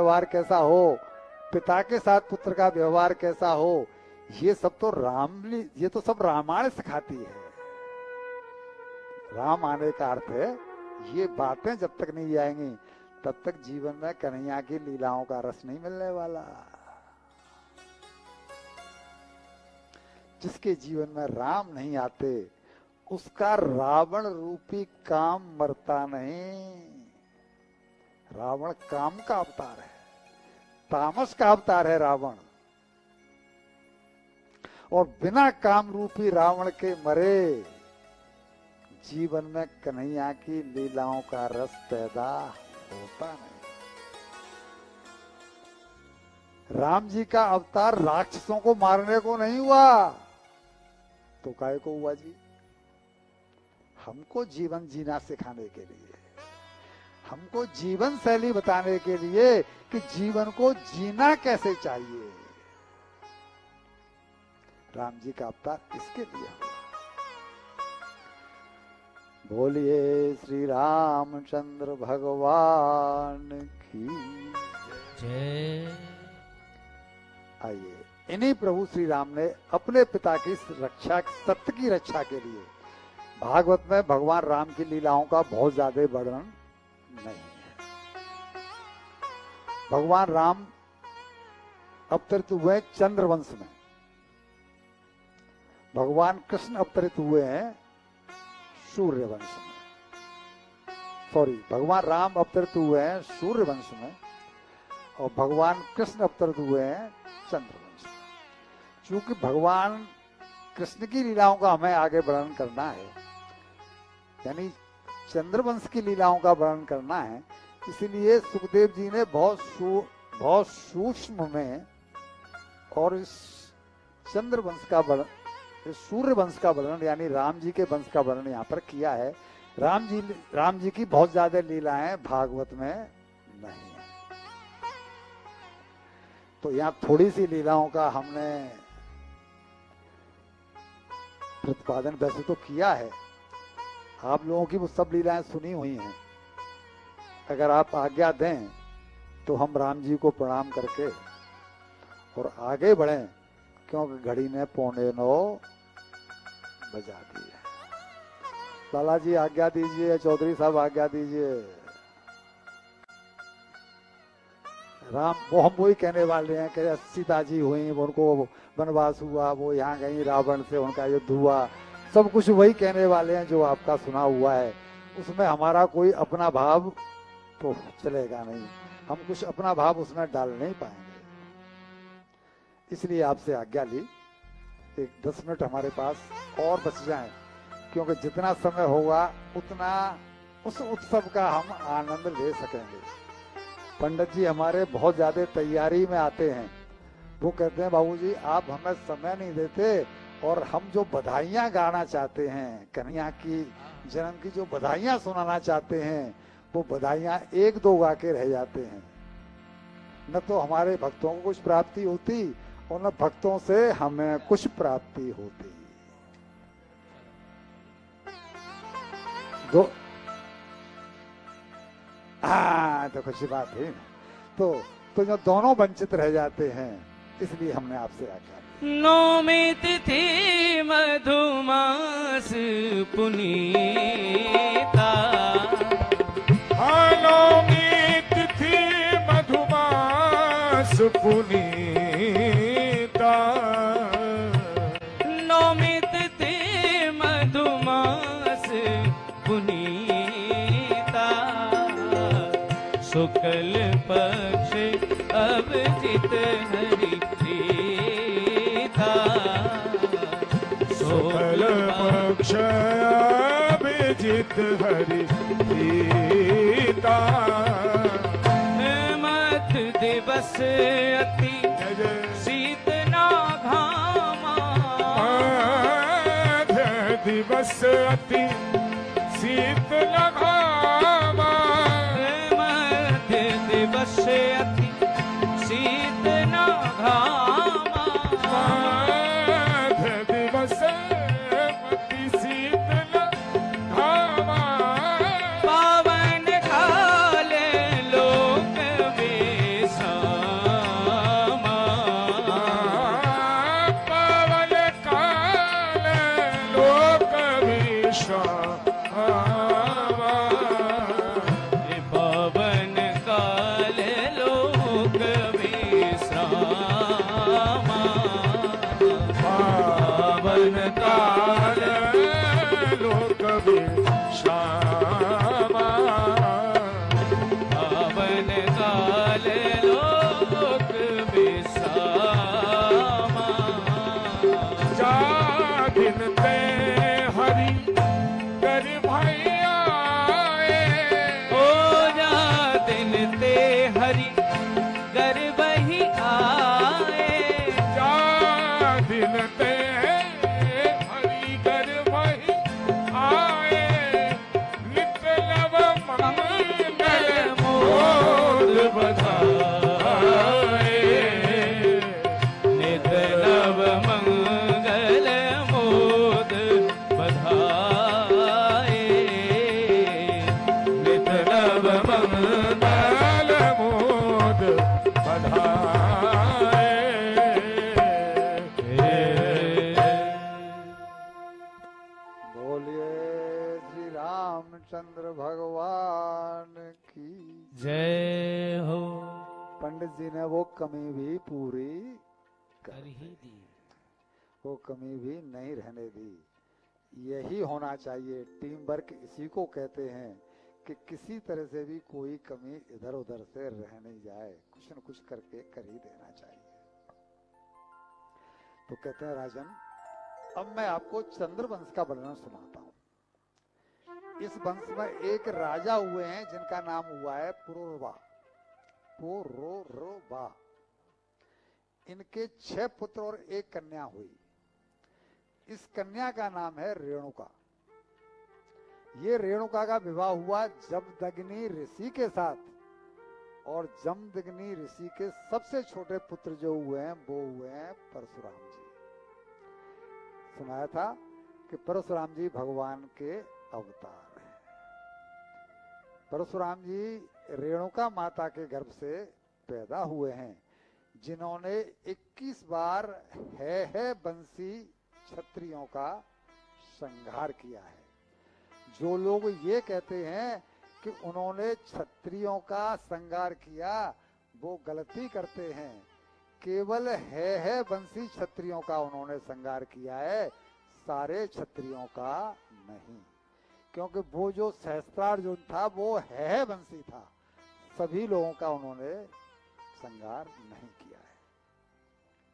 व्यवहार कैसा हो, पिता के साथ पुत्र का व्यवहार कैसा हो, ये सब तो ये तो सब रामायण सिखाती है। राम आने का अर्थ है ये बातें जब तक नहीं आएंगी तब तक जीवन में कन्हैया की लीलाओं का रस नहीं मिलने वाला। जिसके जीवन में राम नहीं आते उसका रावण रूपी काम मरता नहीं। रावण काम का अवतार है, तामस का अवतार है रावण, और बिना काम रूपी रावण के मरे जीवन में कन्हैया की लीलाओं का रस पैदा होता नहीं। राम जी का अवतार राक्षसों को मारने को नहीं हुआ तो काहे को हुआ जी? हमको जीवन जीना सिखाने के लिए, हमको जीवन शैली बताने के लिए कि जीवन को जीना कैसे चाहिए। राम जी का अवतार इसके लिए हुआ। बोलिए श्री रामचंद्र भगवान की जय। आइए, इन्हीं प्रभु श्री राम ने अपने पिता की रक्षा, सत्य की रक्षा के लिए भागवत में भगवान राम की लीलाओं का बहुत ज्यादा वर्णन नहीं है। भगवान राम अवतरित हुए चंद्रवंश में, भगवान कृष्ण अवतरित हुए हैं सूर्य वंश में। सॉरी, भगवान राम अवतरित हुए हैं सूर्य वंश में और भगवान कृष्ण अवतरित हुए हैं चंद्रवंश में। चूंकि भगवान कृष्ण की लीलाओं का हमें आगे वर्णन करना है, यानी चंद्रवंश की लीलाओं का वर्णन करना है, इसलिए सुखदेव जी ने बहुत सूक्ष्म में और इस चंद्रवंश का वर्णन, सूर्य वंश का वर्णन यानी राम जी के वंश का वर्णन यहाँ पर किया है। राम जी की बहुत ज्यादा लीलाएं भागवत में नहीं है, तो यहाँ थोड़ी सी लीलाओं का हमने प्रतिपादन वैसे तो किया है। आप लोगों की वो सब लीलाएं सुनी हुई हैं। अगर आप आज्ञा दें तो हम राम जी को प्रणाम करके और आगे बढ़ें, क्योंकि घड़ी ने 8:45 बजा दी है। लाला जी आज्ञा दीजिए, चौधरी साहब आज्ञा दीजिए। राम वो हम वही कहने वाले हैं कि सीता जी हुई, उनको वनवास हुआ, वो यहाँ गई, रावण से उनका युद्ध हुआ, सब कुछ वही कहने वाले हैं जो आपका सुना हुआ है। उसमें हमारा कोई अपना भाव तो चलेगा नहीं, हम कुछ अपना भाव उसमें डाल नहीं पाएंगे। इसलिए आपसे आज्ञा ली, एक 10 मिनट हमारे पास और बच जाएं, क्योंकि जितना समय होगा उतना उस उत्सव का हम आनंद ले सकेंगे। पंडित जी हमारे बहुत ज्यादा तैयारी में आते हैं, वो कहते हैं बाबूजी आप हमें समय नहीं देते, और हम जो बधाइयां गाना चाहते हैं, कन्हैया की जन्म की जो बधाइयां सुनाना चाहते हैं, वो बधाइयां 1-2 गा के रह जाते हैं। न तो हमारे भक्तों को कुछ प्राप्ति होती और न भक्तों से हमें कुछ प्राप्ति होती। तो खुश बात है ना, तो जो दोनों वंचित रह जाते हैं, इसलिए हमने आपसे आज्ञा ली। नौमी तिथि मधुमास पुनीता, नौमी तिथि मधुमास पुनीता, नौमी तिथि मधुमास पुनीता, शुक्ल पक्ष अभिजित हरि प्रीता, शुक्ल पक्ष अभिजित हरि प्रीता, मत दिवस अति शीत ना घामा, दिवस अति शीत न घामा, मध्य दिवस अति शीत ना घामा, मध्य दिवस अति शीत न घामा, पावन काल लोक में गर्भ ही आए। जा दिन ते हरि गर्भ ही आए, नित नव मंगल मोद बधाए। नित नव मंगल मोद बधाए। नित नव मंगल मोद बधाए। बोलिए श्री रामचंद्र भगवान की। जय हो। पंडित जी ने वो कमी भी पूरी कर ही दी। वो कमी भी नहीं रहने दी। यही होना चाहिए। टीम वर्क इसी को कहते हैं कि किसी तरह से भी कोई कमी इधर उधर से रह नहीं जाए, कुछ न कुछ करके कर ही देना चाहिए। तो कहते हैं राजन, अब मैं आपको चंद्रवंश का वर्णन सुनाता हूं। इस वंश में एक राजा हुए हैं जिनका नाम हुआ है पुरुरवा। पुरुरवा। इनके 6 पुत्र और 1 कन्या हुई। इस कन्या का नाम है रेणुका। ये रेणुका का विवाह हुआ जमदग्नि ऋषि के साथ, और जमदग्नि ऋषि के सबसे छोटे पुत्र जो हुए हैं वो हुए हैं परशुराम जी। सुनाया था कि परशुराम जी भगवान के अवतार हैं। परशुराम जी रेणुका माता के गर्भ से पैदा हुए हैं, जिन्होंने 21 बार है बंसी क्षत्रियों का संहार किया है। जो लोग ये कहते हैं कि उन्होंने क्षत्रियों का संहार किया, वो गलती करते हैं। केवल है बंसी क्षत्रियों का उन्होंने संहार किया है, सारे क्षत्रियों का नहीं। क्योंकि वो जो सहस्त्रार्जुन था वो है बंसी था, सभी लोगों का उन्होंने संहार नहीं किया है।